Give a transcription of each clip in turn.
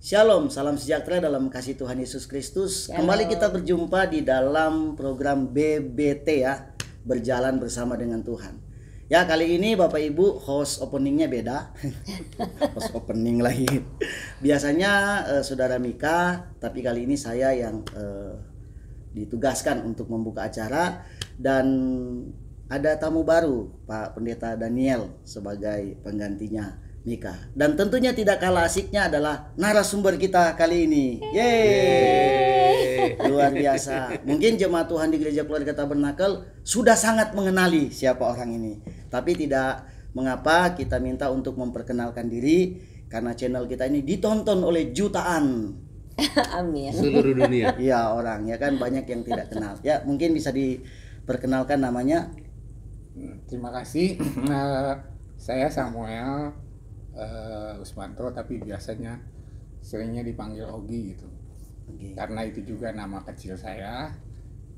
Shalom, salam sejahtera dalam kasih Tuhan Yesus Kristus. Kembali kita berjumpa di dalam program BBT ya, berjalan bersama dengan Tuhan. Ya, kali ini Bapak Ibu host openingnya beda. Host opening lagi. Biasanya Saudara Mika, tapi kali ini saya yang ditugaskan untuk membuka acara. Dan ada tamu baru, Pak Pendeta Daniel sebagai penggantinya Mika. Dan tentunya tidak kalah asiknya adalah narasumber kita kali ini. Yeay! Luar biasa. Mungkin jemaat Tuhan di Gereja Keluarga Tabernakel sudah sangat mengenali siapa orang ini. Tapi tidak mengapa, kita minta untuk memperkenalkan diri karena channel kita ini ditonton oleh jutaan. Amin. Seluruh dunia. Iya, orang ya kan banyak yang tidak kenal. Ya, mungkin bisa diperkenalkan namanya. Terima kasih. Saya Samuel Usmanto, tapi biasanya seringnya dipanggil Ogi gitu. Karena itu juga nama kecil saya,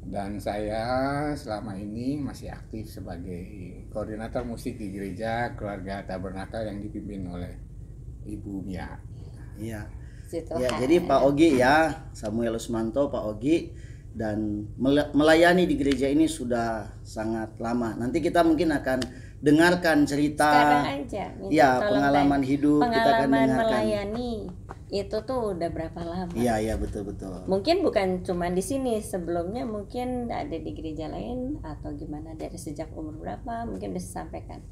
dan saya selama ini masih aktif sebagai koordinator musik di Gereja Keluarga Tabernakel yang dipimpin oleh Ibu Mia. Iya. Ya, jadi Pak Ogi ya, Samuel Usmanto, Pak Ogi, dan melayani di gereja ini sudah sangat lama. Nanti kita mungkin akan dengarkan cerita aja, ya, pengalaman hidup, kita akan dengarkan. Melayani itu tuh udah berapa lama? Iya betul. Mungkin bukan cuma di sini, sebelumnya mungkin ada di gereja lain atau gimana, dari sejak umur berapa mungkin bisa sampaikan.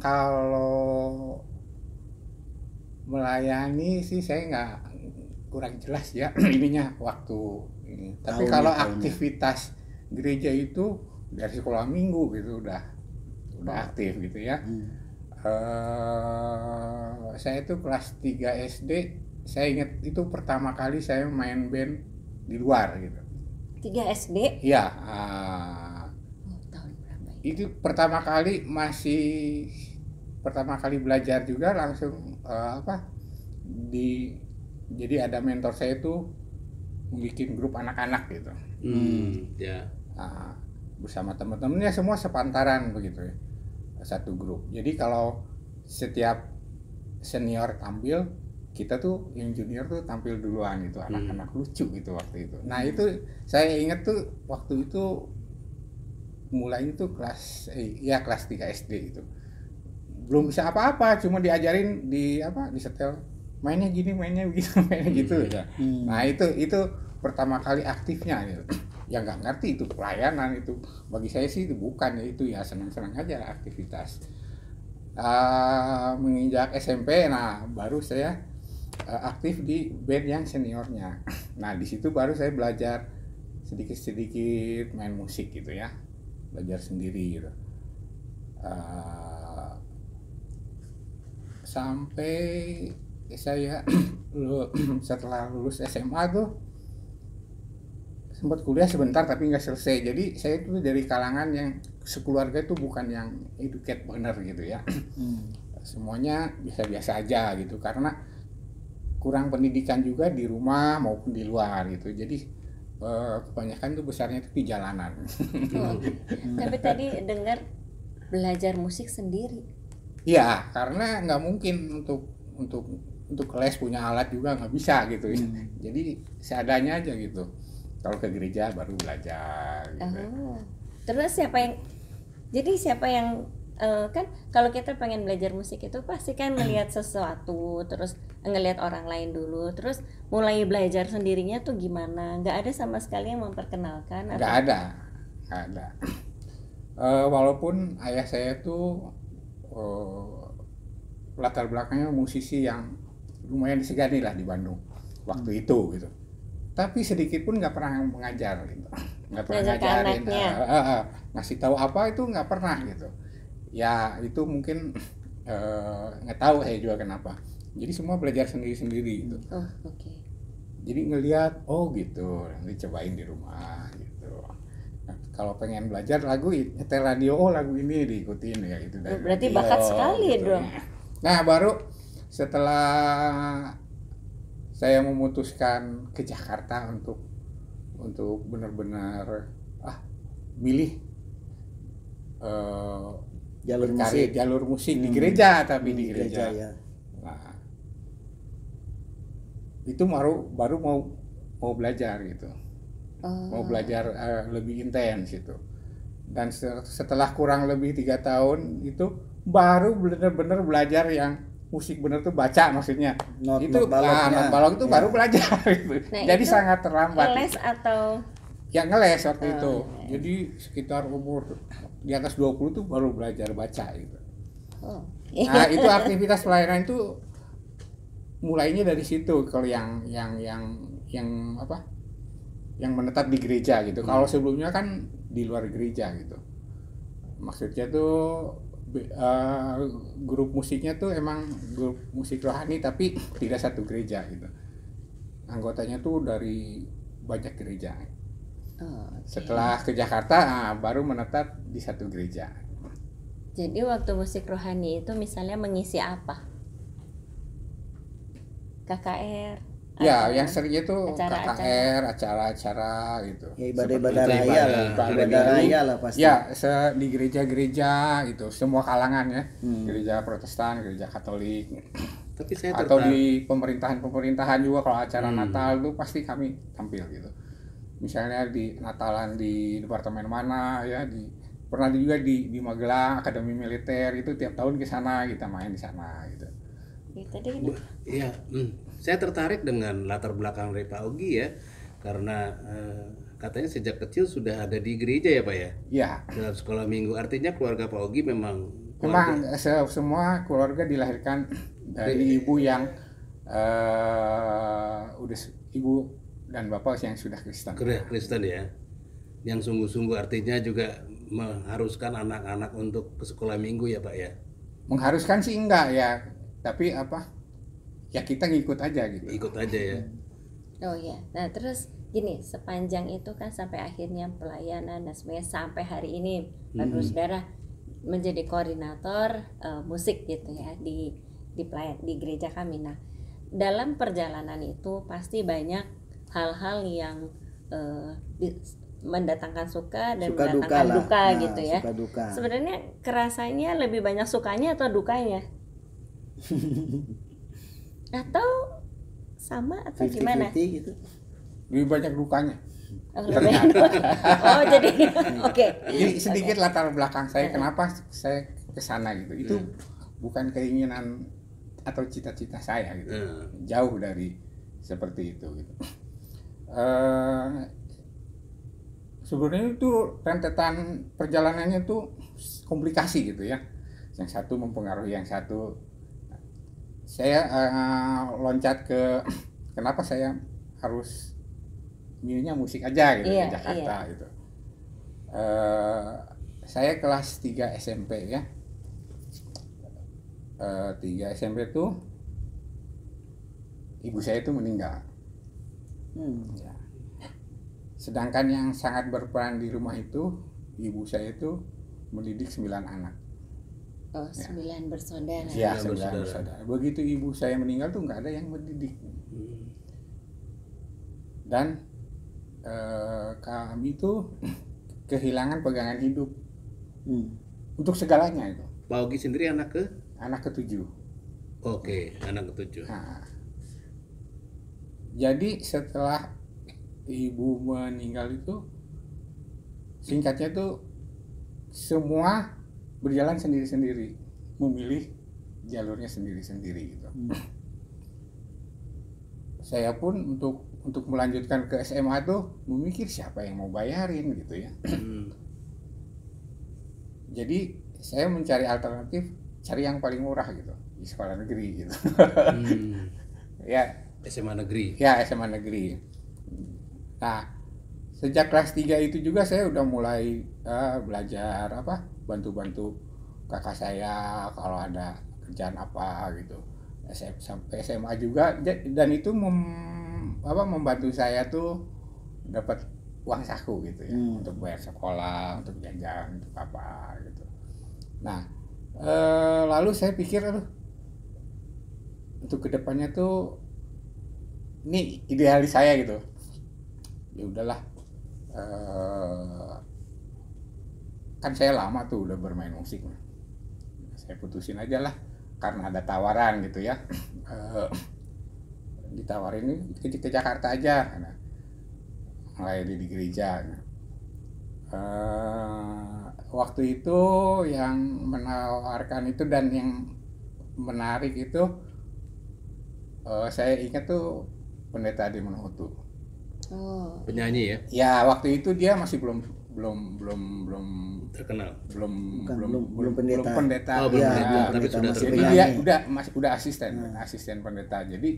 Kalau melayani sih saya kurang jelas ya ininya waktu ini. Tapi kalau aktivitas gereja itu dari sekolah minggu gitu udah aktif gitu ya. Saya itu kelas 3 SD, saya ingat itu pertama kali saya main band di luar gitu. 3 SD? Iya. Tahun berapa? Itu pertama kali belajar juga langsung jadi ada mentor saya itu bikin grup anak-anak gitu. Ya. Bersama teman-temannya semua sepantaran begitu ya, satu grup. Jadi kalau setiap senior tampil, kita tuh yang junior tuh tampil duluan gitu, anak-anak lucu gitu waktu itu. Nah itu saya ingat tuh waktu itu mulai itu kelas 3 SD itu. Belum bisa apa-apa, cuma diajarin di setel, mainnya gini, mainnya begitu, mainnya gitu ya. Nah itu pertama kali aktifnya gitu. Ya nggak ngerti itu pelayanan, itu bagi saya sih itu bukan, ya itu ya senang-senang aja aktivitas. Menginjak SMP, nah baru saya aktif di band yang seniornya. Nah di situ baru saya belajar sedikit-sedikit main musik gitu ya, belajar sendiri gitu. Sampai saya setelah lulus SMA tuh sempat kuliah sebentar tapi nggak selesai. Jadi saya itu dari kalangan yang sekeluarga itu bukan yang educate bener gitu ya. Semuanya biasa-biasa aja gitu, karena kurang pendidikan juga di rumah maupun di luar gitu. Jadi kebanyakan itu besarnya itu di jalanan. Tapi tadi dengar belajar musik sendiri. Iya, karena nggak mungkin untuk les punya alat juga nggak bisa gitu ya. Jadi seadanya aja gitu. Kalau ke gereja baru belajar gitu. Terus siapa yang kan kalau kita pengen belajar musik itu pasti kan ngelihat sesuatu, terus ngelihat orang lain dulu, terus mulai belajar sendirinya tuh gimana? Nggak ada sama sekali yang memperkenalkan? Nggak ada. Walaupun ayah saya tuh latar belakangnya musisi yang lumayan disegani lah di Bandung waktu itu gitu. Tapi sedikit pun nggak pernah mengajar gitu, nggak pernah ngajarin, ngasih tahu apa itu nggak pernah gitu. Ya itu mungkin nggak tahu saya juga kenapa. Jadi semua belajar sendiri-sendiri gitu. Jadi ngelihat gitu, nanti cobain di rumah gitu. Nah, kalau pengen belajar lagu, nyetel radio, lagu ini diikutin ya gitu. Berarti bakat sekali gitu dong. Nah baru setelah saya memutuskan ke Jakarta untuk benar-benar milih jalur musik di gereja, tapi di gereja. Ya. Nah, itu baru mau belajar gitu, mau belajar lebih intens itu. Dan setelah kurang lebih 3 tahun itu baru benar-benar belajar yang musik bener tuh baca, maksudnya Not not balok itu baru belajar gitu. Nah, Jadi itu sangat terlambat. les atau Ya ngeles waktu itu. Jadi sekitar umur di atas 20 tuh baru belajar baca gitu. Nah, itu aktivitas pelayanan itu mulainya dari situ. Kalau yang apa? Yang menetap di gereja gitu. Kalau sebelumnya kan di luar gereja gitu. Maksudnya tuh grup musiknya tuh emang grup musik rohani tapi tidak satu gereja gitu. Anggotanya tuh dari banyak gereja. Setelah ke Jakarta baru menetap di satu gereja. jadi waktu musik rohani itu misalnya mengisi apa? KKR? Ya, atau yang seringnya tuh acara-acara? KKR, acara-acara gitu. Ya ibadah-ibadah Seperti raya lah, ibadah ibadah minggu. raya lah pasti. Ya, di gereja-gereja itu semua kalangan ya. Gereja Protestan, gereja Katolik. Tapi saya Atau tertarik. di pemerintahan juga kalau acara Natal tuh pasti kami tampil gitu. Misalnya di Natalan di departemen mana ya, pernah juga di Magelang Akademi Militer itu tiap tahun ke sana kita main di sana gitu. Gitu deh. Iya, saya tertarik dengan latar belakang dari Pak Ogi ya, karena katanya sejak kecil sudah ada di gereja ya Pak ya, Ya, dalam sekolah minggu. Artinya keluarga Pak Ogi memang memang semua keluarga dilahirkan dari ibu yang udah ibu dan bapak yang sudah Kristen. Kristen ya, yang sungguh-sungguh, artinya juga mengharuskan anak-anak untuk ke sekolah minggu ya Pak ya. Mengharuskan sih enggak ya, tapi apa? Ya kita ngikut aja gitu. Ikut aja ya. Oh ya, nah terus gini, sepanjang itu kan sampai akhirnya pelayanan dan sebenarnya sampai hari ini Bapak Saudara menjadi koordinator musik gitu ya di gereja kami. Nah, dalam perjalanan itu pasti banyak hal-hal yang mendatangkan suka dan Suka duka mendatangkan lah. duka Nah, gitu ya. suka duka. Sebenarnya kerasanya lebih banyak sukanya atau dukanya? Atau sama atau gimana? 50-50 gitu. Lebih banyak dukanya. Oh, lebih enak. Oh, jadi oke. Jadi sedikit latar belakang saya kenapa saya ke sana gitu. Itu bukan keinginan atau cita-cita saya gitu. Jauh dari seperti itu gitu. Sebenarnya itu rentetan perjalanannya tuh komplikasi gitu ya. Yang satu mempengaruhi yang satu. Saya loncat ke kenapa saya harus milihnya musik aja gitu Iya, di Jakarta gitu. Saya kelas 3 SMP ya. 3 SMP tuh ibu saya tuh meninggal. Ya. Sedangkan yang sangat berperan di rumah itu ibu saya itu mendidik 9 anak. Oh, 9 bersaudara. Ya, 9 bersaudara. bersaudara. Begitu ibu saya meninggal tuh nggak ada yang mendidik. Dan kami tuh kehilangan pegangan hidup untuk segalanya itu. Pak Ogi sendiri anak ke? Anak ke-7. Oke, anak ke-7. Nah, jadi setelah ibu meninggal itu, singkatnya tuh semua berjalan sendiri-sendiri, memilih jalurnya sendiri-sendiri gitu. Saya pun untuk melanjutkan ke SMA tuh memikir siapa yang mau bayarin gitu ya. Jadi saya mencari alternatif, cari yang paling murah gitu di sekolah negeri gitu. Ya, SMA negeri. ya SMA negeri. Nah, sejak kelas 3 itu juga saya udah mulai belajar bantu-bantu kakak saya kalau ada kerjaan apa gitu. Sampai SMA juga, dan itu membantu saya tuh dapat uang saku gitu ya, untuk bayar sekolah, untuk jajan, untuk apa gitu. Nah, lalu saya pikir untuk kedepannya tuh ini idealis saya gitu. Ya udahlah, kan saya lama tuh udah bermain musik, saya putusin aja lah karena ada tawaran gitu ya. ditawarin ke Jakarta aja, nah, melayani di gereja. Nah, waktu itu yang menawarkan itu dan yang menarik itu saya ingat tuh Pendeta Adi Manohutu. Oh. Penyanyi ya, Ya waktu itu dia masih belum terkenal. pendeta. pendeta. Oh, belum Ya, pendeta, tapi pendeta sudah masih Jadi terkenal. dia udah asisten pendeta. Jadi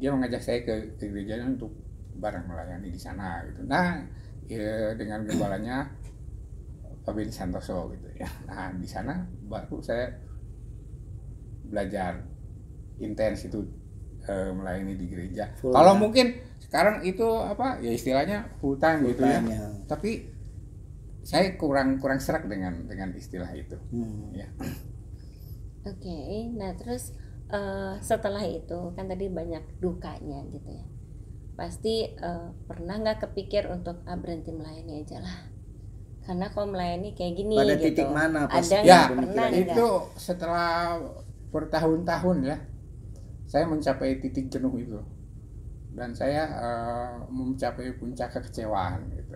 dia mengajak saya ke gerejanya untuk bareng melayani di sana gitu. Nah, dengan gembalanya Pak Beni Santoso gitu ya. Nah, di sana baru saya belajar intens itu melayani di gereja. Full Kalau ya. mungkin sekarang itu apa ya istilahnya full time gitu ya. Full time, ya. Tapi saya kurang serak dengan istilah itu. Ya. Oke, nah terus setelah itu kan tadi banyak dukanya gitu ya. Pasti pernah nggak kepikir untuk berhenti melayani aja lah. Karena kalau melayani kayak gini Pada gitu. titik mana pas Ada Ya, nggak pernah pemikiran nggak? itu setelah bertahun-tahun ya, saya mencapai titik jenuh itu. Dan saya mencapai puncak kekecewaan gitu.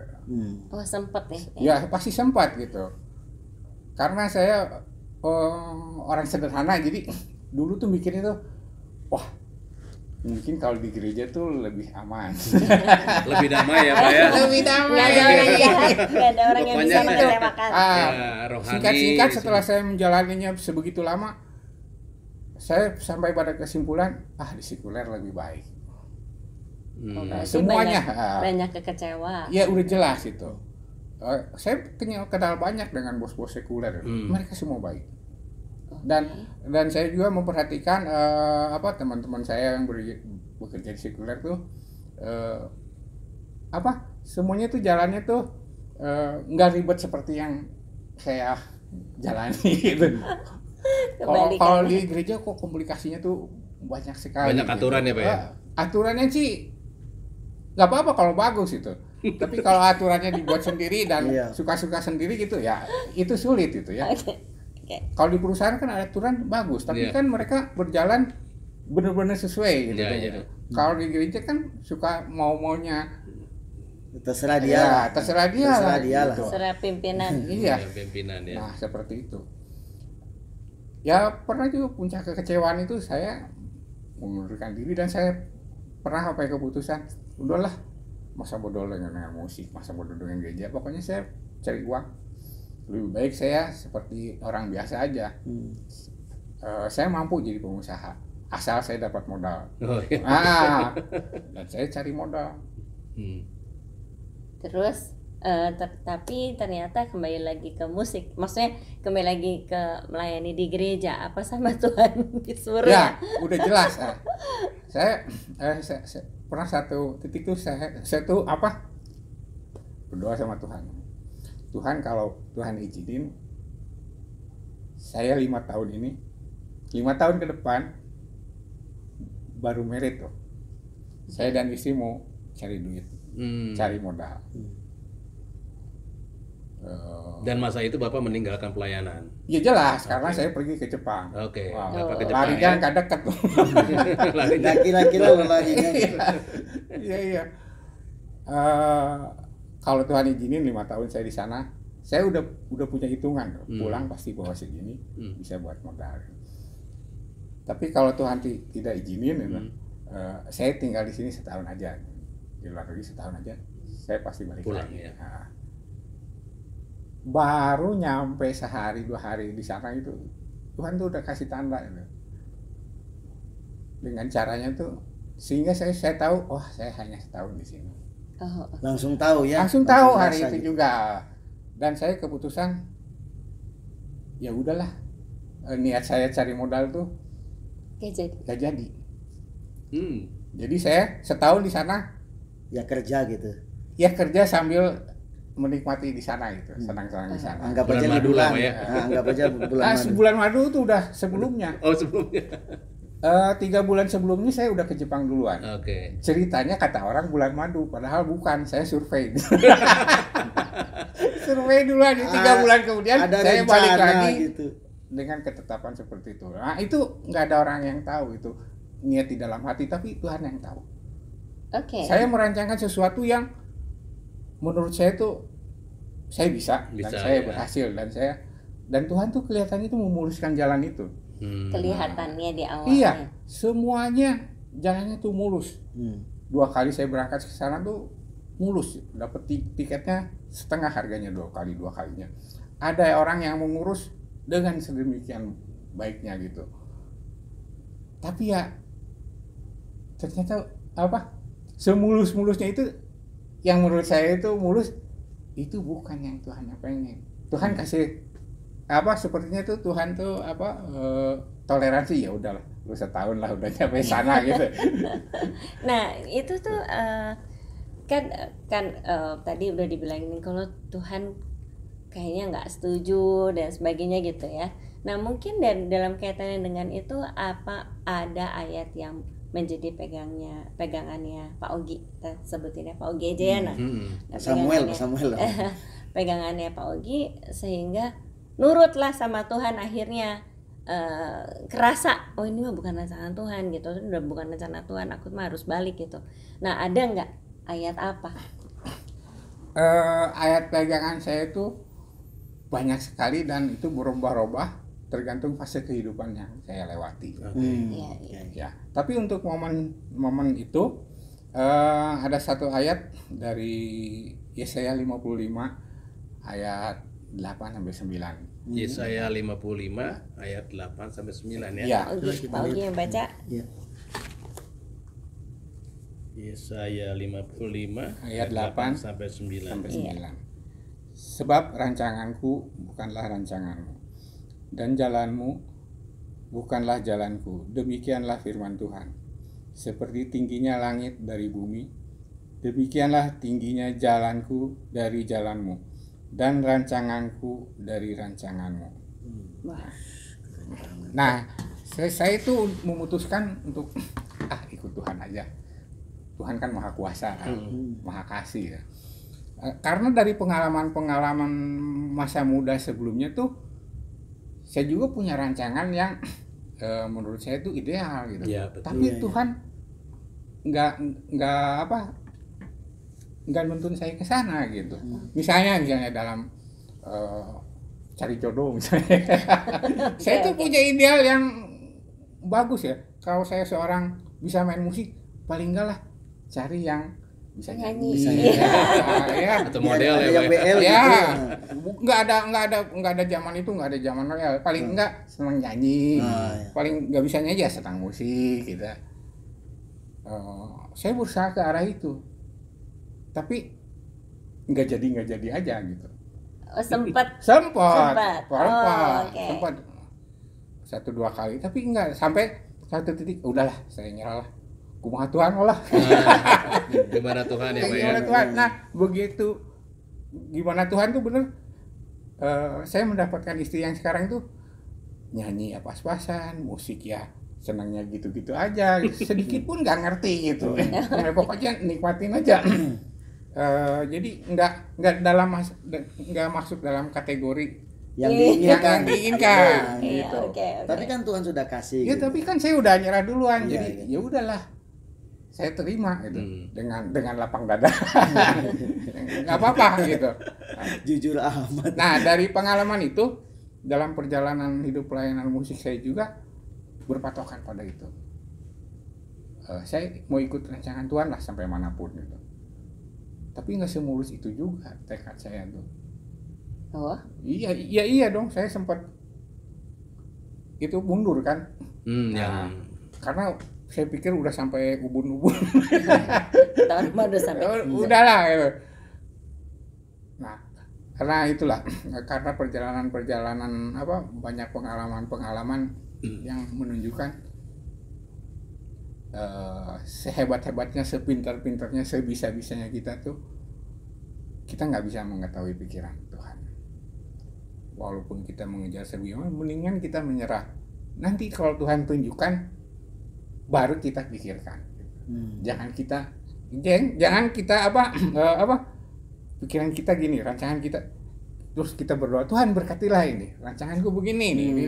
Oh sempet ya? Ya pasti sempat gitu. Karena saya orang sederhana, jadi dulu tuh mikirnya tuh, wah mungkin kalau di gereja tuh lebih aman. Lebih damai ya Pak ya. Lebih damai. Nggak ada orang jahat, nggak ada orang yang bisa Pokoknya mengecewakan. Ya, rohani. Singkat-singkat setelah saya menjalaninya sebegitu lama, saya sampai pada kesimpulan, di sekuler lebih baik. Berarti Semuanya. banyak kekecewaan. Ya udah jelas itu. Saya kenal banyak dengan bos-bos sekuler, mereka semua baik. Dan saya juga memperhatikan teman-teman saya yang bekerja di sekuler tuh semuanya tuh jalannya tuh nggak ribet seperti yang saya jalani gitu. Kalau di gereja kok komunikasinya tuh banyak sekali. Banyak aturan ya Pak ya. Aturannya sih nggak apa-apa kalau bagus itu. Tapi kalau aturannya dibuat sendiri dan suka-suka sendiri gitu ya itu sulit itu ya. Okay. Kalau di perusahaan kan ada aturan bagus, tapi kan mereka berjalan benar-benar sesuai gitu. Gitu. Kalau di gereja kan suka mau-maunya terserah dia. Terserah dia lah. Terserah pimpinan. Iya. Pimpinan ya. Nah seperti itu. Ya pernah juga puncak kekecewaan itu saya mengundurkan diri dan saya pernah sampai keputusan udahlah masa bodoh dengan musik, masa bodoh dengan gereja, pokoknya saya cari uang. Lebih baik saya seperti orang biasa aja. Saya mampu jadi pengusaha asal saya dapat modal. Dan saya cari modal. Terus tapi ternyata kembali lagi ke musik, maksudnya kembali lagi ke melayani di gereja, apa sama Tuhan di surga? Ya udah jelas. Saya pernah satu titik tuh saya tuh berdoa sama Tuhan. Tuhan kalau Tuhan izinin saya 5 tahun ke depan baru merit tuh. Saya dan istri mau cari duit, cari modal. Dan masa itu Bapak meninggalkan pelayanan? Ya jelas, karena saya pergi ke Jepang. Oke. Bapak ke Jepang larinya nggak dekat tuh. Kira-kira larinya. Iya. Kalau Tuhan izinin 5 tahun saya di sana, saya udah punya hitungan, pulang pasti bawa segini, bisa buat modal. Tapi kalau Tuhan tidak izinin, saya tinggal di sini setahun aja, di luar negeri setahun aja, saya pasti balik pulang, lagi. Ya. Nah, baru nyampe sehari 2 hari di sana itu, Tuhan tuh udah kasih tanda gitu. Dengan caranya tuh, sehingga saya tahu, saya hanya setahun di sini. Langsung tahu ya. Langsung tahu hari rasa itu juga. Dan saya keputusan ya udahlah, niat saya cari modal tuh gak jadi. Jadi saya setahun di sana ya kerja gitu. Ya kerja sambil menikmati di sana gitu, senang-senang di sana. Anggap Bulan aja madu liburan lah, ya. Anggap aja bulan madu. Bulan madu tuh udah sebelumnya. Oh sebelumnya. 3 bulan sebelumnya saya udah ke Jepang duluan. Oke. Ceritanya kata orang bulan madu, padahal bukan, saya survei. Survei duluan, 3 bulan kemudian saya balik lagi gitu. Dengan ketetapan seperti itu. Nah itu nggak ada orang yang tahu itu. niat di dalam hati, tapi Tuhan yang tahu. Oke. Saya merancangkan sesuatu yang menurut saya tuh saya bisa dan Bisa, saya ya. berhasil dan Tuhan tuh kelihatannya itu memuluskan jalan itu. Kelihatannya di awalnya. Iya, semuanya jalannya tuh mulus. Hmm. 2 kali saya berangkat ke sana tuh mulus, dapat tiketnya setengah harganya 2 kalinya. Ada orang yang mengurus dengan sedemikian baiknya gitu. Tapi ya ternyata semulus-mulusnya itu yang menurut saya itu mulus, itu bukan yang Tuhan pengen. Tuhan kasih sepertinya tuh Tuhan tuh toleransi, ya udahlah, lu setahun lah udah nyampe sana gitu. Nah itu tuh kan tadi udah dibilangin kalau Tuhan kayaknya nggak setuju dan sebagainya gitu ya. Nah mungkin dalam kaitannya dengan itu apa ada ayat yang menjadi pegangannya Pak Ogi, kita sebutinnya Pak Ogi aja ya. Nah Samuel pegangannya Pak Ogi sehingga nurutlah sama Tuhan, akhirnya kerasa oh ini mah bukan rancangan Tuhan gitu, udah bukan rencana Tuhan, aku mah harus balik gitu. Nah ada nggak ayat apa? Ayat pegangan saya itu banyak sekali dan itu berubah-ubah tergantung fase kehidupan yang saya lewati. Ya, tapi untuk momen itu ada satu ayat dari Yesaya 55 ayat 8 sampai 9. Yesaya 55 ayat 8 sampai 9 ya. Ya. Pak Ogi yang baca. Ya. Yesaya 55 ayat 8 sampai 9. sampai 9. Sebab rancanganku bukanlah rancanganmu dan jalanmu bukanlah jalanku. Demikianlah firman Tuhan. Seperti tingginya langit dari bumi, demikianlah tingginya jalanku dari jalanmu dan rancanganku dari rancanganmu. Nah, saya itu memutuskan untuk ikut Tuhan aja. Tuhan kan maha kuasa, maha kasih ya. Karena dari pengalaman-pengalaman masa muda sebelumnya tuh saya juga punya rancangan yang menurut saya itu ideal gitu. Ya, betul. Tapi Tuhan nggak nuntun saya ke sana gitu. Misalnya dalam cari jodoh misalnya. Saya tuh punya ideal yang bagus ya. Kalau saya seorang bisa main musik, paling enggak lah cari yang bisa nyanyi. Ya. Atau model ya, yang Pak. BL Ya, gitu. nggak ada zaman itu, nggak ada zaman royal. Paling enggak senang nyanyi, paling nggak bisa nyanyi ya senang musik gitu. Saya berusaha ke arah itu, tapi nggak jadi aja gitu. Oh, sempat. Sempat. Okay. Sempat 1-2 kali, tapi enggak sampai satu titik. Udahlah, saya nyerah lah. Kumaha Tuhan lah. Gimana Tuhan ya Pak ya? Gimana Tuhan? Nah, begitu gimana Tuhan tuh bener. Saya mendapatkan istri yang sekarang tuh nyanyi pas-pasan, musik ya senangnya gitu-gitu aja, sedikit pun nggak ngerti gitu. Pokoknya nikmatin aja. Jadi nggak masuk dalam kategori Yang diinginkan. Iya, Gitu. oke. Tapi kan Tuhan sudah kasih. Ya gitu. tapi kan saya udah nyerah duluan, Iya, jadi iya. ya udahlah, saya terima gitu dengan lapang dada, nggak apa-apa gitu. Jujur amat. Nah dari pengalaman itu dalam perjalanan hidup pelayanan musik saya juga berpatokan pada itu. Saya mau ikut rancangan Tuhan lah sampai manapun gitu. Tapi nggak semulus itu juga tekad saya tuh. Oh. Iya dong, saya sempat itu mundur kan. Yang Karena saya pikir udah sampai ubun-ubun. Tahun udah sampai. Udahlah gitu. Nah, karena itulah, karena perjalanan banyak pengalaman yang menunjukkan sehebat-hebatnya, sepintar-pintarnya, sebisa-bisanya kita tuh, kita nggak bisa mengetahui pikiran Tuhan. Walaupun kita mengejar sebagaimana, mendingan kita menyerah. Nanti kalau Tuhan tunjukkan, baru kita pikirkan. Jangan kita pikiran kita gini, rancangan kita, terus kita berdoa, Tuhan berkatilah ini, rancanganku begini, ini.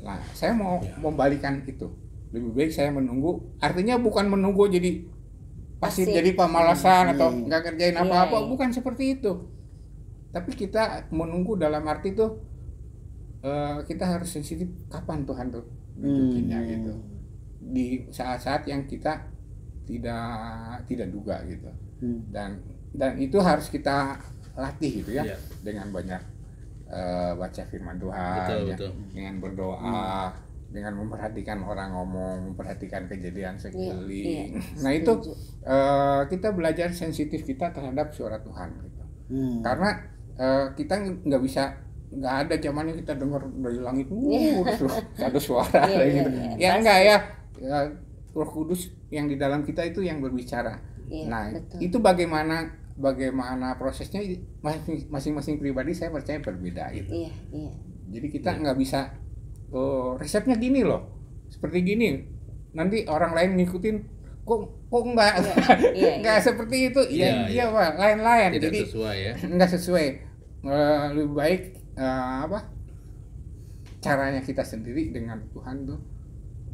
Nah, saya mau membalikan itu. lebih baik saya menunggu. Artinya bukan menunggu jadi pasti Pasif. jadi pemalasan atau nggak kerjain Iya, apa-apa, iya. bukan seperti itu. Tapi kita menunggu dalam arti tuh kita harus sensitif kapan Tuhan tuh nunjukinnya gitu. Di saat-saat yang kita tidak duga gitu. Dan itu harus kita latih gitu ya, Iya. dengan banyak baca firman Tuhan, Betul, ya, betul. dengan berdoa, dengan memperhatikan orang ngomong, memperhatikan kejadian sekeliling. Iya, Nah itu setuju. kita belajar sensitif kita terhadap suara Tuhan gitu. Karena kita nggak ada zamannya kita dengar dari langit ada suara Iya, kayak iya, gitu. iya, Ya pasti. enggak ya, Roh Kudus yang di dalam kita itu yang berbicara. Iya, Nah, betul. itu bagaimana prosesnya masing-masing pribadi saya percaya berbeda gitu. Iya, iya. Jadi kita nggak bisa resepnya gini loh, seperti gini. Nanti orang lain ngikutin, kok enggak, Iya, enggak seperti itu. Iya, Iya, Pak, lain-lain. Tidak Jadi sesuai ya. nggak sesuai. Lebih baik caranya kita sendiri dengan Tuhan tuh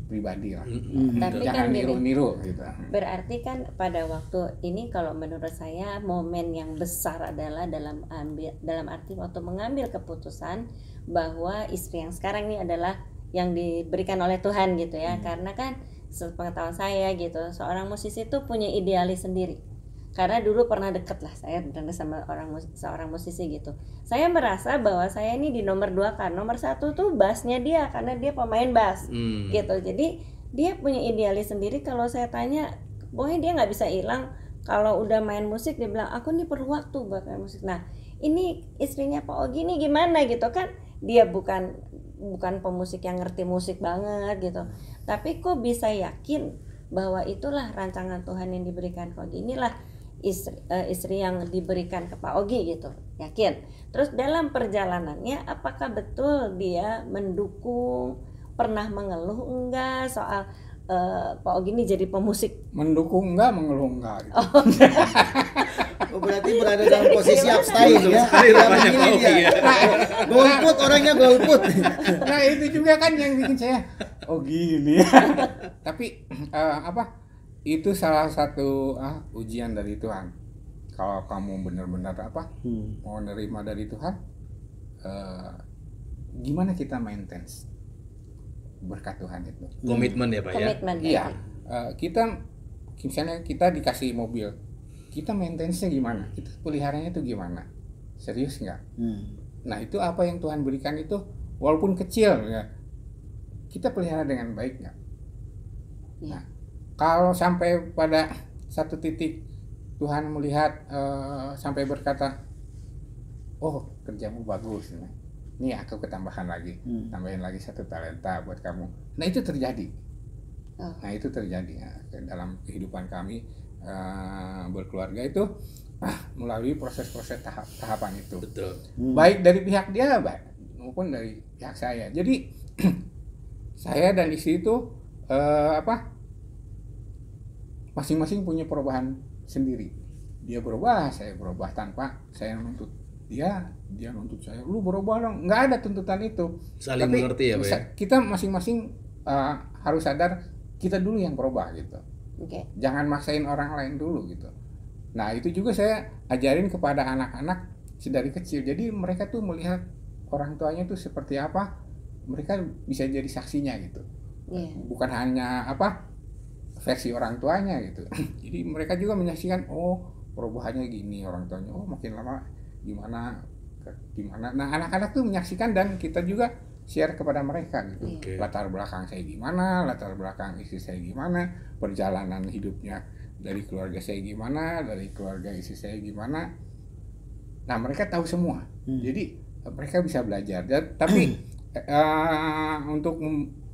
pribadi lah. Tapi Jangan kan gini, niru-niru gitu. berarti kan pada waktu ini kalau menurut saya momen yang besar adalah dalam arti waktu mengambil keputusan bahwa istri yang sekarang ini adalah yang diberikan oleh Tuhan gitu ya. Karena kan sepengetahuan saya gitu, seorang musisi itu punya idealis sendiri. Karena dulu pernah deket lah saya sama seorang musisi gitu. Saya merasa bahwa saya ini di nomor 2 kan. Nomor 1 tuh bassnya dia karena dia pemain bass gitu. Jadi dia punya idealis sendiri. Kalau saya tanya, pokoknya dia nggak bisa hilang. Kalau udah main musik dia bilang aku nih perlu waktu buat main musik. Nah ini istrinya Pak Ogi nih gimana gitu kan. Dia bukan pemusik yang ngerti musik banget gitu. Tapi kok bisa yakin bahwa itulah rancangan Tuhan yang diberikan Pak Ogi. Inilah istri yang diberikan ke Pak Ogi gitu, yakin. Terus dalam perjalanannya apakah betul dia mendukung, pernah mengeluh enggak soal Pak Ogi ini jadi pemusik? Mendukung enggak, mengeluh enggak gitu. Berarti berada dalam posisi abstain ya. Sekali rupanya Begini Pak Ogi dia. ya. Golput, orangnya golput. Nah itu juga kan yang bikin saya gini. Tapi itu salah satu ujian dari Tuhan. Kalau kamu benar-benar mau nerima dari Tuhan, gimana kita maintenance berkat Tuhan itu? Komitmen ya Pak ya. Komitmen. Iya, kita misalnya kita dikasih mobil, kita maintenance-nya gimana? Kita peliharanya itu gimana? Serius nggak? Nah itu apa yang Tuhan berikan itu, walaupun kecil ya, kita pelihara dengan baik nggak? Nah, kalau sampai pada satu titik Tuhan melihat sampai berkata, oh kerjamu bagus, nih aku ketambahan lagi, tambahin lagi 1 talenta buat kamu. Nah itu terjadi. Nah itu terjadi ya, dalam kehidupan kami berkeluarga itu melalui proses-proses tahapan itu. Betul. Baik dari pihak dia maupun dari pihak saya. Jadi saya dan istri itu masing-masing punya perubahan sendiri. Dia berubah, saya berubah tanpa saya nuntut dia nuntut saya. Lu berubah dong. Nggak ada tuntutan itu. Saling mengerti ya Pak ya. Kita masing-masing harus sadar kita dulu yang berubah gitu. Oke. Jangan maksain orang lain dulu gitu. Nah itu juga saya ajarin kepada anak-anak sedari kecil. Jadi mereka tuh melihat orang tuanya tuh seperti apa, mereka bisa jadi saksinya gitu. Bukan hanya versi orang tuanya gitu. Jadi mereka juga menyaksikan, oh perubahannya gini orang tuanya, oh makin lama gimana. Nah anak-anak tuh menyaksikan dan kita juga share kepada mereka gitu. Latar belakang saya gimana, latar belakang istri saya gimana, perjalanan hidupnya dari keluarga saya gimana, dari keluarga istri saya gimana. Nah mereka tahu semua. Jadi mereka bisa belajar. Tapi untuk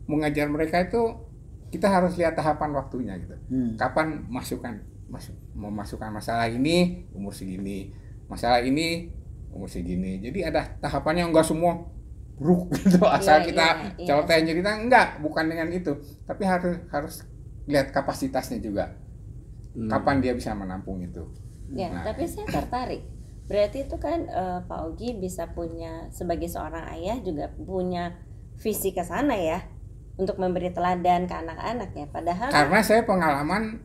mengajar mereka itu kita harus lihat tahapan waktunya gitu. Kapan memasukkan masalah ini umur segini, masalah ini umur segini. Jadi ada tahapannya, enggak semua buruk gitu asal kita celotehin cerita, enggak, bukan dengan itu. Tapi harus lihat kapasitasnya juga. Kapan dia bisa menampung itu. Ya, tapi saya tertarik. Berarti itu kan Pak Ogi bisa punya sebagai seorang ayah juga punya visi ke sana ya. untuk memberi teladan ke anak-anak ya. Padahal Karena saya pengalaman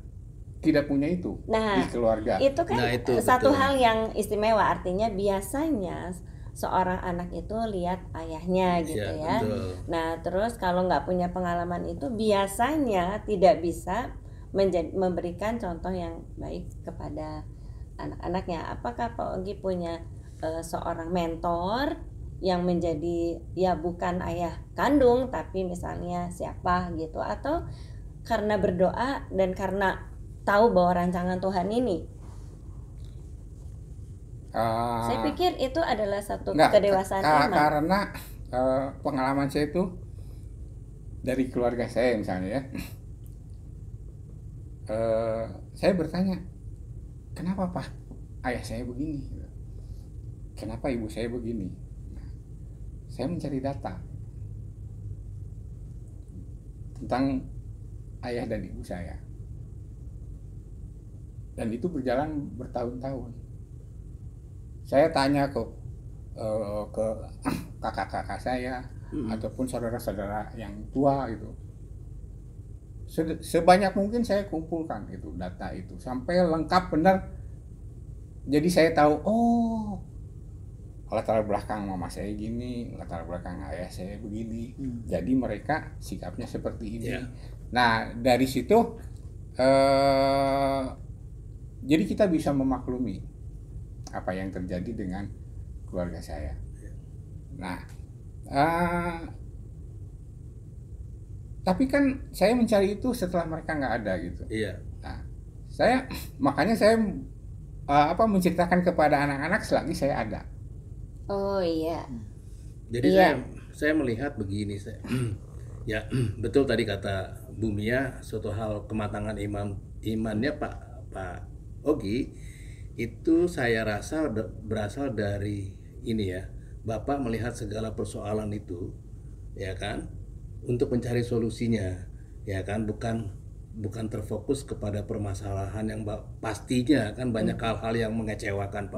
tidak punya itu nah, di keluarga. itu kan Nah, itu satu betul. hal yang istimewa, artinya biasanya seorang anak itu lihat ayahnya gitu Ya, ya. betul. Nah, terus kalau nggak punya pengalaman itu biasanya tidak bisa memberikan contoh yang baik kepada anak-anaknya. Apakah Pak Ogi punya seorang mentor yang menjadi ya bukan ayah kandung tapi misalnya siapa gitu, atau karena berdoa dan karena tahu bahwa rancangan Tuhan ini? Saya pikir itu adalah satu kedewasaan iman. Karena pengalaman saya itu dari keluarga saya misalnya ya. Saya bertanya, kenapa Pak ayah saya begini? Kenapa ibu saya begini? Nah, saya mencari data tentang ayah dan ibu saya. Dan itu berjalan bertahun-tahun. Saya tanya ke kakak-kakak saya ataupun saudara-saudara yang tua gitu. Sebanyak mungkin saya kumpulkan itu data itu sampai lengkap benar. Jadi saya tahu, oh latar belakang mama saya gini, latar belakang ayah saya begini. Jadi mereka sikapnya seperti ini. Ya. Nah dari situ jadi kita bisa memaklumi apa yang terjadi dengan keluarga saya. Nah tapi kan saya mencari itu setelah mereka nggak ada gitu. Iya. Nah, makanya saya menceritakan kepada anak-anak selagi saya ada. Oh iya. Jadi Iya. saya melihat begini, ya betul tadi kata Bu Mia, suatu hal kematangan imannya Pak Ogi itu saya rasa berasal dari ini ya, Bapak melihat segala persoalan itu, ya kan, untuk mencari solusinya, ya kan, bukan terfokus kepada permasalahan yang pastinya kan banyak hal-hal yang mengecewakan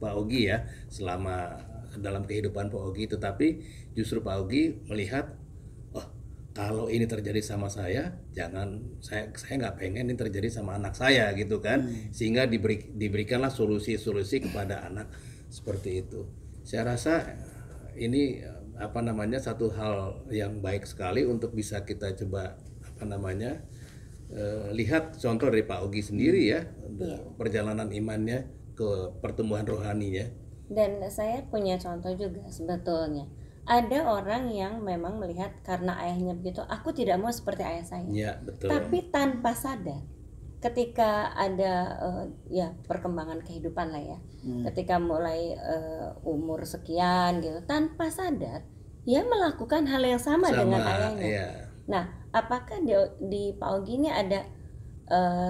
Pak Ogi ya selama dalam kehidupan Pak Ogi, tetapi justru Pak Ogi melihat, oh kalau ini terjadi sama saya, saya nggak pengen ini terjadi sama anak saya gitu kan, sehingga diberikanlah solusi-solusi kepada anak seperti itu. Saya rasa ini satu hal yang baik sekali untuk bisa kita coba lihat contoh dari Pak Ogi sendiri ya, perjalanan imannya ke pertumbuhan rohaninya. Dan saya punya contoh juga sebetulnya. Ada orang yang memang melihat karena ayahnya begitu, aku tidak mau seperti ayah saya. Ya, betul. Tapi tanpa sadar, ketika ada perkembangan kehidupan lah ya, ketika mulai umur sekian gitu, tanpa sadar dia melakukan hal yang sama dengan ayahnya. Iya. Nah, apakah di Pak Ogi ini ada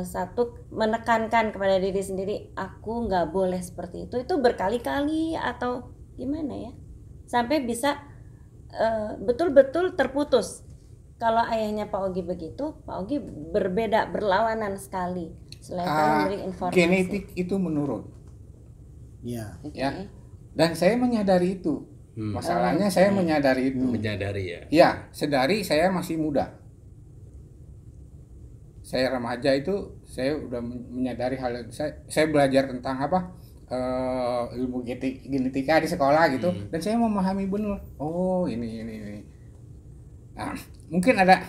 satu menekankan kepada diri sendiri, aku nggak boleh seperti itu berkali-kali atau gimana ya, sampai bisa betul-betul terputus. Kalau ayahnya Pak Ogi begitu, Pak Ogi berbeda, berlawanan sekali. Selain memberi informasi. Genetik itu menurun. Ya. Ya. Dan saya menyadari itu. Masalahnya saya menyadari itu. Menyadari ya. Ya, sedari saya masih muda. Saya remaja itu saya udah menyadari hal itu. Saya belajar tentang ilmu genetika di sekolah gitu, dan saya memahami benar. Oh, ini. Nah, mungkin ada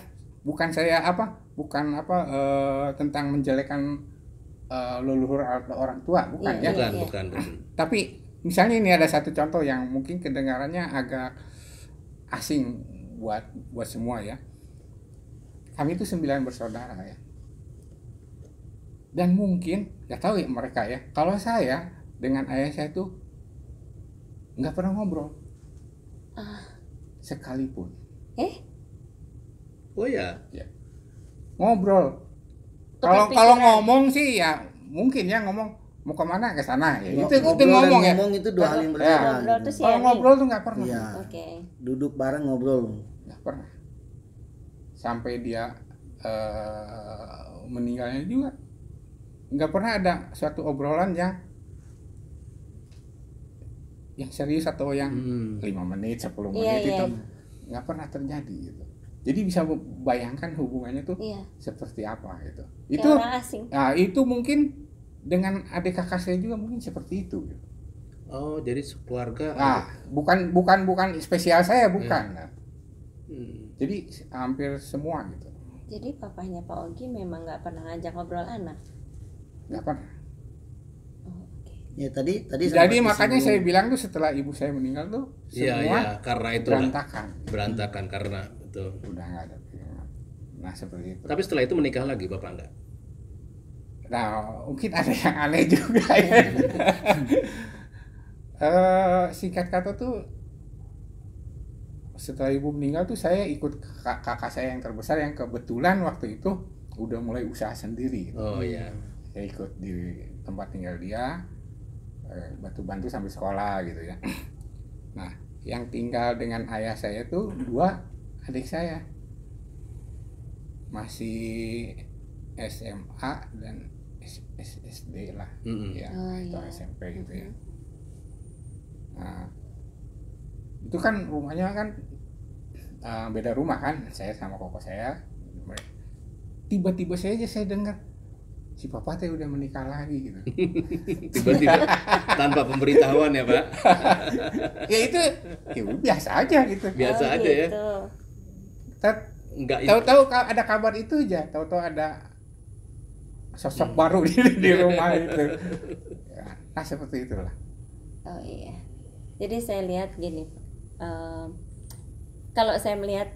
tentang menjelekan leluhur orang tua, bukan ya? Bukan. Tapi misalnya ini ada satu contoh yang mungkin kedengarannya agak asing buat semua ya. Kami itu 9 bersaudara ya. Dan mungkin nggak tahu ya mereka ya. Kalau saya dengan ayah saya itu nggak pernah ngobrol sekalipun. Oh ya. Ngobrol. Kalau ngomong sih ya mungkin ya ngomong mau kemana ke sana ya. Itu ngomong ya. Ngomong itu dua hal yang berbeda. Ngobrol tuh Kalau ngobrol tuh nggak pernah. Iya. Oke. Duduk bareng ngobrol. Nggak pernah. Sampai dia meninggalnya juga nggak pernah ada suatu obrolan yang serius atau yang 5 menit 10 menit itu nggak pernah terjadi gitu. Jadi bisa bayangkan hubungannya tuh Iya. seperti apa gitu. Kayak Itu orang asing. nah, itu mungkin dengan adik kakak saya juga mungkin seperti itu gitu. Oh, jadi keluarga. Nah, bukan spesial saya bukan. Nah, Hmm. jadi hampir semua gitu. Jadi papahnya Pak Ogi memang nggak pernah ngajak ngobrol anak. Nggak pernah. Oh, oke. Ya tadi Jadi sempat makanya disinggung. saya bilang tuh setelah ibu saya meninggal tuh Iya, semua iya, karena itu berantakan karena betul. udah nggak ada pikiran. Nah seperti itu. Tapi setelah itu menikah lagi Bapak enggak? Nah mungkin ada yang aneh juga ya. Singkat kata tuh setelah ibu meninggal tuh saya ikut kakak saya yang terbesar yang kebetulan waktu itu udah mulai usaha sendiri. Oh iya. Saya ikut di tempat tinggal dia, bantu sampai sekolah gitu ya. Nah, yang tinggal dengan ayah saya tuh 2 adik saya masih SMA dan SD lah, ya Oh, atau iya. SMP gitu ya. Nah, itu kan rumahnya kan beda rumah kan, saya sama koko saya. Tiba-tiba saya dengar si papa teh udah menikah lagi gitu. Tiba-tiba tanpa pemberitahuan ya Pak. Ya itu ya udah biasa aja gitu. Biasa Oh, aja ya. gitu. Enggak Tahu-tahu kalau ada kabar itu aja, tahu-tahu ada sosok baru di rumah itu. Ya, nah seperti itulah. Oh iya. Jadi saya lihat gini, kalau saya melihat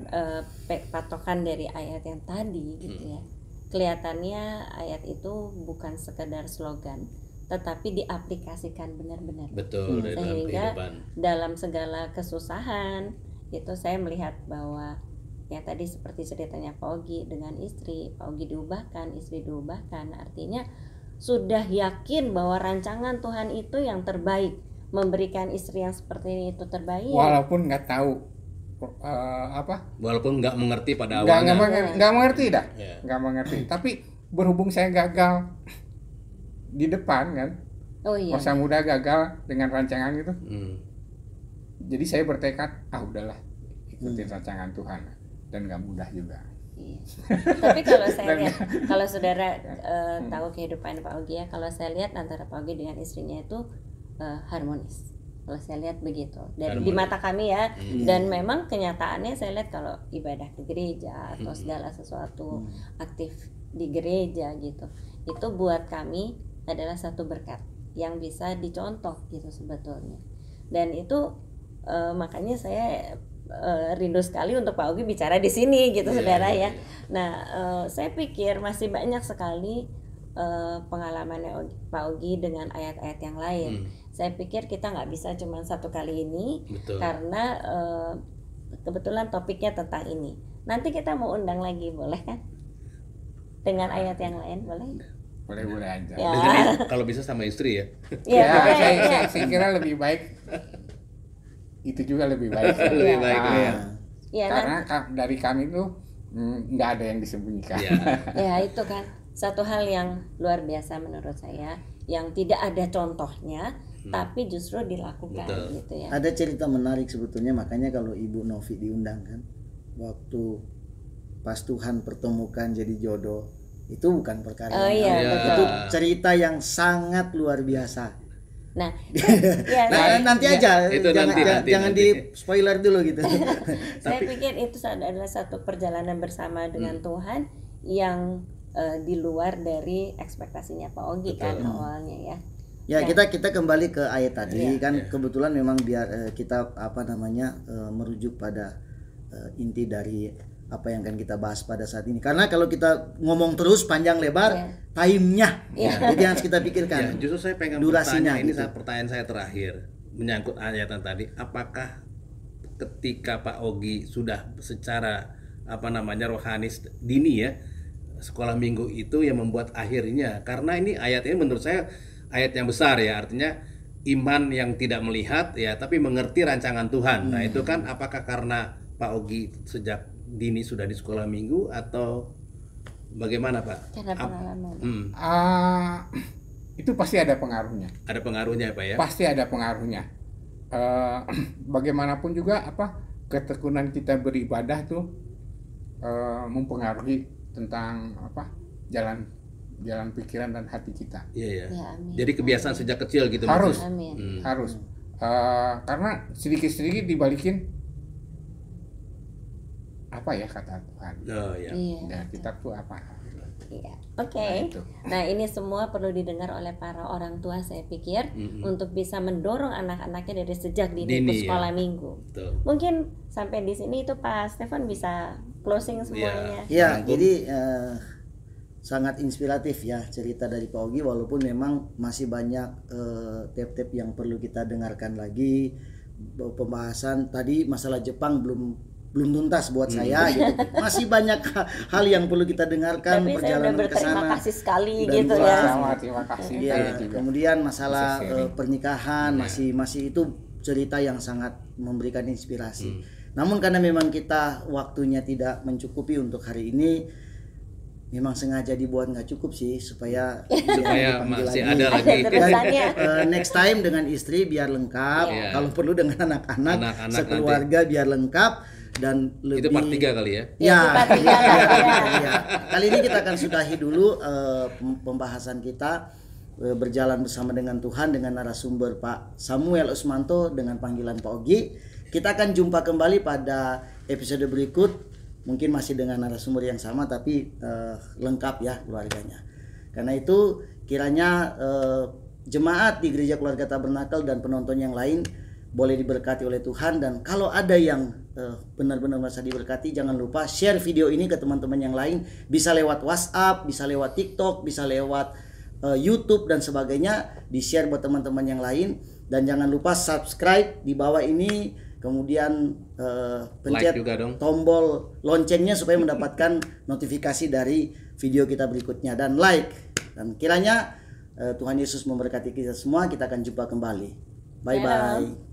patokan dari ayat yang tadi gitu ya, kelihatannya ayat itu bukan sekedar slogan, tetapi diaplikasikan benar-benar. betul dari dalam Sehingga kehidupan. dalam segala kesusahan itu saya melihat bahwa ya tadi seperti ceritanya Pak Ogi dengan istri, Pak Ogi diubahkan, istri diubahkan, artinya sudah yakin bahwa rancangan Tuhan itu yang terbaik, memberikan istri yang seperti ini itu terbaik. Walaupun nggak tahu Walaupun nggak mengerti pada nggak awalnya. nggak mengerti dah, Ya. nggak mengerti. Tapi berhubung saya gagal di depan kan, Oh iya. masa muda gagal dengan rancangan itu, Hmm. jadi saya bertekad udahlah ikutin rancangan Tuhan dan nggak mudah juga. Iya. Tapi kalau saya lihat, kalau saudara tahu kehidupan Pak Ogi ya, kalau saya lihat antara Pak Ogi dengan istrinya itu harmonis. Kalau saya lihat begitu dari di Harmonis. mata kami ya, dan memang kenyataannya saya lihat kalau ibadah ke gereja atau segala sesuatu aktif di gereja gitu, itu buat kami adalah satu berkat yang bisa dicontoh gitu sebetulnya. Dan itu makanya saya rindu sekali untuk Pak Ogi bicara di sini gitu saudara ya. Nah saya pikir masih banyak sekali pengalamannya Pak Ogi dengan ayat-ayat yang lain. Saya pikir kita nggak bisa cuma satu kali ini, Betul. karena kebetulan topiknya tentang ini. Nanti kita mau undang lagi, boleh kan? Dengan ayat yang lain, boleh? Boleh aja. Ya. Jadi kalau bisa sama istri ya. Ya, Ya, boleh, saya, ya. saya kira lebih baik itu juga lebih baik. Lebih baik Ah, ya. Ya, Karena dari kami tuh nggak ada yang disembunyikan. Ya. ya itu kan satu hal yang luar biasa menurut saya, yang tidak ada contohnya, tapi justru dilakukan Betul. gitu ya. Ada cerita menarik sebetulnya, makanya kalau Ibu Novi diundang kan, waktu pas Tuhan pertemukan jadi jodoh, itu bukan perkara Oh yang iya, gampang. betul. Itu cerita yang sangat luar biasa. Nah, ya, Nah, nanti aja, Itu jangan, nanti. jangan di spoiler dulu gitu. saya pikir itu adalah satu perjalanan bersama dengan Tuhan yang di luar dari ekspektasinya Pak Ogi kan awalnya ya. Ya, kita kembali ke ayat tadi Iya. kan, kebetulan memang biar kita merujuk pada inti dari apa yang akan kita bahas pada saat ini. Karena kalau kita ngomong terus panjang lebar, Iya. time-nya Iya. jadi harus kita pikirkan. Ya, justru saya pengen Durasinya bertanya, ini gitu. pertanyaan saya terakhir menyangkut ayat yang tadi, apakah ketika Pak Ogi sudah secara rohani dini ya, sekolah minggu itu yang membuat akhirnya, karena ini ayat ini menurut saya ayat yang besar ya, artinya iman yang tidak melihat ya tapi mengerti rancangan Tuhan. Nah itu kan apakah karena Pak Ogi sejak dini sudah di sekolah minggu atau bagaimana Pak? Karena pengalaman. Itu pasti ada pengaruhnya. Ada pengaruhnya Pak ya? Pasti ada pengaruhnya. Bagaimanapun juga ketekunan kita beribadah tuh mempengaruhi tentang jalan pikiran dan hati kita. Iya ya. Ya, amin. Jadi kebiasaan sejak kecil gitu Harus. maksudnya? Amin. Harus. Karena sedikit-sedikit dibalikin apa ya kata Tuhan. Oh ya. Iya. Dan kita tuh apa? Iya. Oke. Nah, itu. Nah, ini semua perlu didengar oleh para orang tua, saya pikir, untuk bisa mendorong anak-anaknya dari sejak dini Dini, ke sekolah ya. minggu. Betul. Mungkin sampai di sini itu Pak Stefan bisa closing semuanya. Ya, Rangkum. jadi sangat inspiratif ya cerita dari Pak Ogi, walaupun memang masih banyak tip-tip yang perlu kita dengarkan lagi. Pembahasan tadi masalah Jepang belum tuntas buat saya gitu. Masih banyak hal yang perlu kita dengarkan. Tapi saya udah perjalanan ke berterima sana. kasih sekali Dan gitu pulang. ya. Sama, terima kasih. Iya, Saya juga. kemudian masalah Bisa sharing. pernikahan masih itu cerita yang sangat memberikan inspirasi. Namun karena memang kita waktunya tidak mencukupi untuk hari ini, memang sengaja dibuat nggak cukup sih supaya Supaya dipanggil masih lagi. ada lagi. Ada terusannya. Next time dengan istri biar lengkap, Iya. kalau perlu dengan anak-anak, Anak-anak sekeluarga biar lengkap dan lebih. Itu part 3 kali ya. Ya, Itu part tiga iya, kali ya. iya. Kali ini kita akan sudahi dulu pembahasan kita berjalan bersama dengan Tuhan dengan narasumber Pak Samuel Usmanto dengan panggilan Pak Ogi. Kita akan jumpa kembali pada episode berikut, mungkin masih dengan narasumber yang sama tapi lengkap ya keluarganya. Karena itu kiranya jemaat di Gereja Keluarga Tabernakel dan penonton yang lain boleh diberkati oleh Tuhan, dan kalau ada yang benar-benar merasa diberkati, jangan lupa share video ini ke teman-teman yang lain, bisa lewat WhatsApp, bisa lewat TikTok, bisa lewat YouTube dan sebagainya, di-share buat teman-teman yang lain, dan jangan lupa subscribe di bawah ini, kemudian pencet Like juga dong. tombol loncengnya supaya mendapatkan notifikasi dari video kita berikutnya, dan like. Dan kiranya Tuhan Yesus memberkati kita semua. Kita akan jumpa kembali. Bye bye.